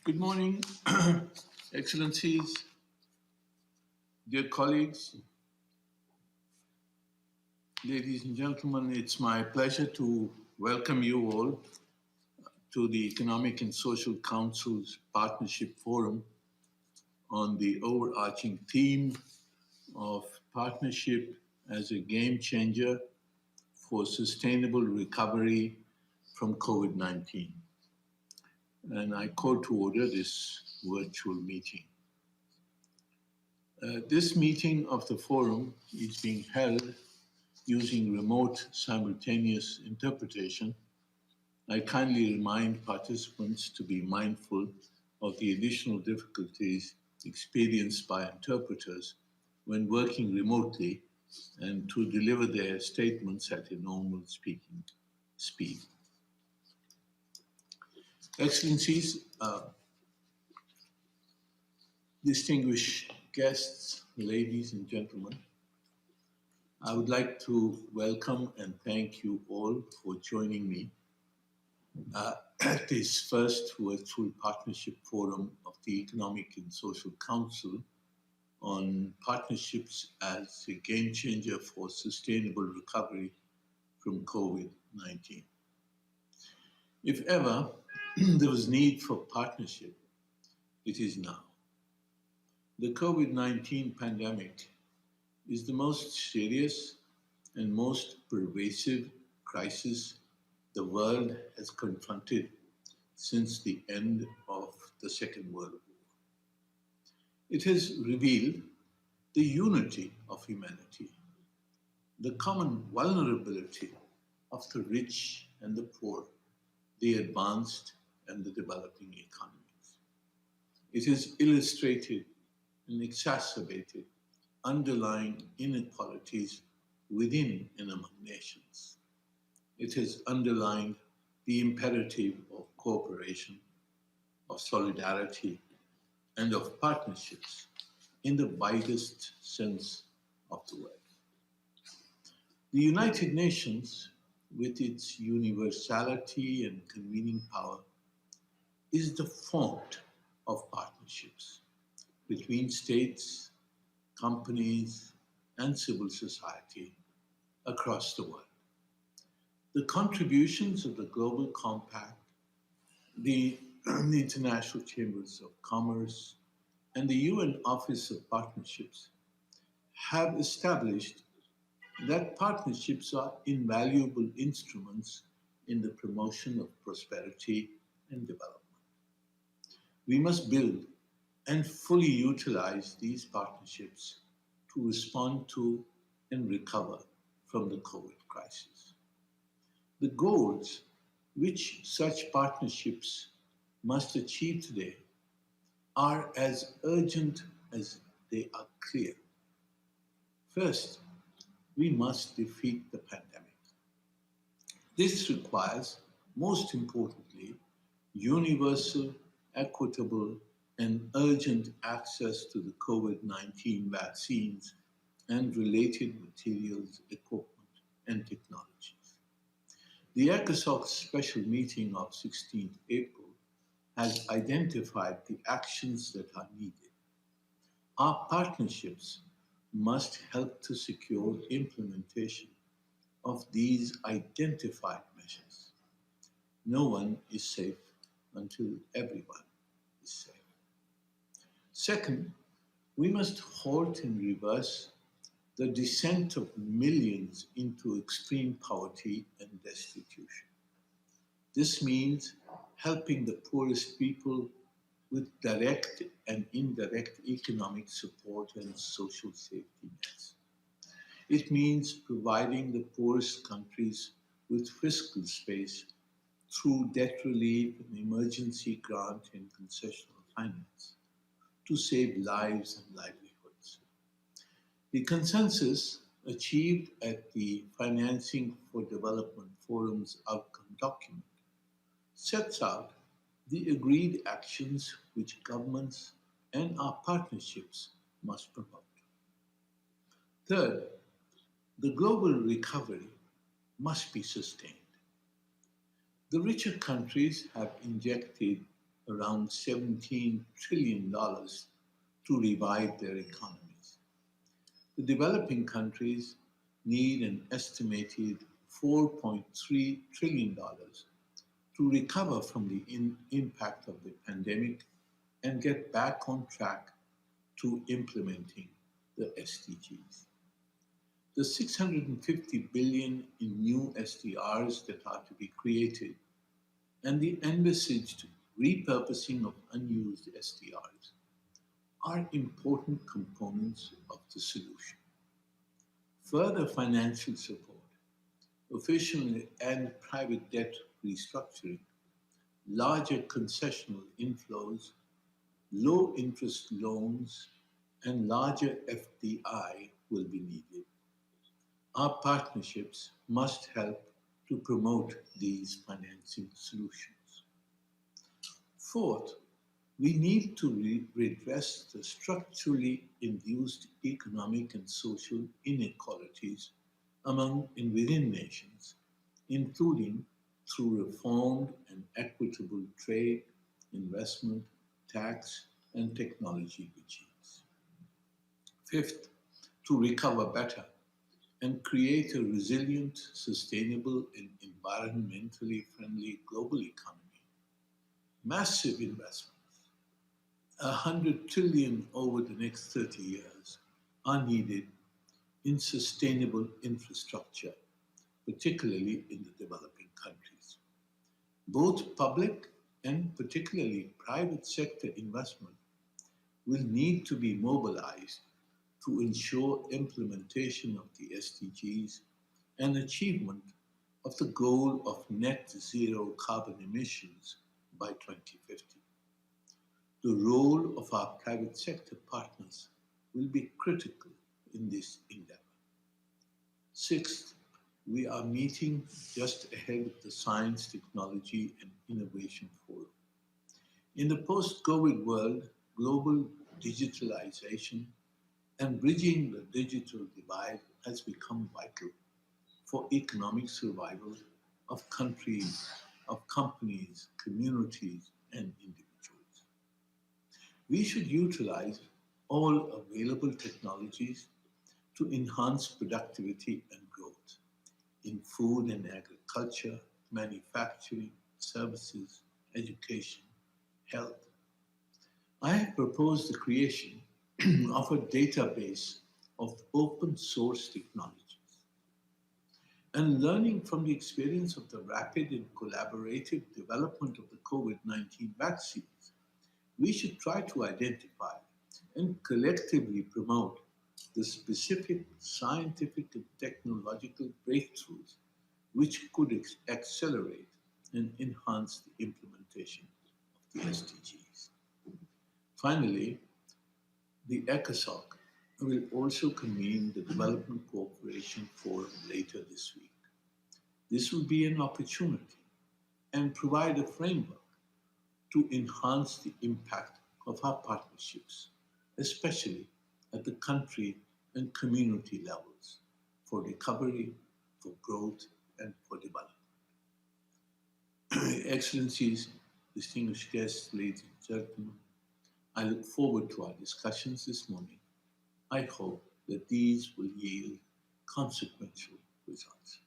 Good morning, Excellencies, dear colleagues, ladies and gentlemen. It's my pleasure to welcome you all to the Economic and Social Council's Partnership Forum on the overarching theme of partnership as a game changer for sustainable recovery from COVID-19. And I call to order this virtual meeting. This meeting of the forum is being held using remote simultaneous interpretation. I kindly remind participants to be mindful of the additional difficulties experienced by interpreters when working remotely and to deliver their statements at a normal speaking speed. Excellencies, distinguished guests, ladies and gentlemen, I would like to welcome and thank you all for joining me at this first virtual partnership forum of the Economic and Social Council on partnerships as a game changer for sustainable recovery from COVID-19. If ever there was need for partnership, it is now. The COVID-19 pandemic is the most serious and most pervasive crisis the world has confronted since the end of the Second World War. It has revealed the unity of humanity, the common vulnerability of the rich and the poor, the advanced and the developing economies. It has illustrated and exacerbated underlying inequalities within and among nations. It has underlined the imperative of cooperation, of solidarity, and of partnerships in the widest sense of the word. The United Nations, with its universality and convening power, is the font of partnerships between states, companies, and civil society across the world. The contributions of the Global Compact, the International Chambers of Commerce, and the UN Office of Partnerships have established that partnerships are invaluable instruments in the promotion of prosperity and development. We must build and fully utilize these partnerships to respond to and recover from the COVID crisis. The goals which such partnerships must achieve today are as urgent as they are clear. First, we must defeat the pandemic. This requires, most importantly, universal, equitable, and urgent access to the COVID-19 vaccines and related materials, equipment, and technologies. The ECOSOC special meeting of 16th April has identified the actions that are needed. Our partnerships must help to secure implementation of these identified measures. No one is safe until everyone is safe. Second, we must halt and reverse the descent of millions into extreme poverty and destitution. This means helping the poorest people with direct and indirect economic support and social safety nets. It means providing the poorest countries with fiscal space through debt relief and emergency grant and concessional finance to save lives and livelihoods. The consensus achieved at the Financing for Development Forum's outcome document sets out the agreed actions which governments and our partnerships must promote. Third, the global recovery must be sustained. The richer countries have injected around $17 trillion to revive their economies. The developing countries need an estimated $4.3 trillion to recover from the impact of the pandemic and get back on track to implementing the SDGs. The 650 billion in new SDRs that are to be created and the envisaged repurposing of unused SDRs are important components of the solution. Further financial support, official and private debt restructuring, larger concessional inflows, low interest loans, and larger FDI will be needed. Our partnerships must help to promote these financing solutions. Fourth, we need to redress the structurally induced economic and social inequalities among and within nations, including through reformed and equitable trade, investment, tax, and technology regimes. Fifth, to recover better and create a resilient, sustainable, and environmentally friendly global economy. Massive investments, 100 trillion over the next 30 years, are needed in sustainable infrastructure, particularly in the developing countries. Both public and particularly private sector investment will need to be mobilized to ensure implementation of the SDGs and achievement of the goal of net zero carbon emissions by 2050. The role of our private sector partners will be critical in this endeavor. Sixth, we are meeting just ahead of the Science, Technology and Innovation Forum. In the post-COVID world, global digitalization and bridging the digital divide has become vital for economic survival of countries, of companies, communities, and individuals. We should utilize all available technologies to enhance productivity and growth in food and agriculture, manufacturing, services, education, health. I have proposed the creation of a database of open source technologies. And learning from the experience of the rapid and collaborative development of the COVID-19 vaccines, we should try to identify and collectively promote the specific scientific and technological breakthroughs which could accelerate and enhance the implementation of the SDGs. Finally, the ECOSOC will also convene the Development Cooperation Forum later this week. This will be an opportunity and provide a framework to enhance the impact of our partnerships, especially at the country and community levels, for recovery, for growth, and for development. Excellencies, distinguished guests, ladies and gentlemen, I look forward to our discussions this morning. I hope that these will yield consequential results.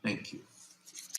Thank you.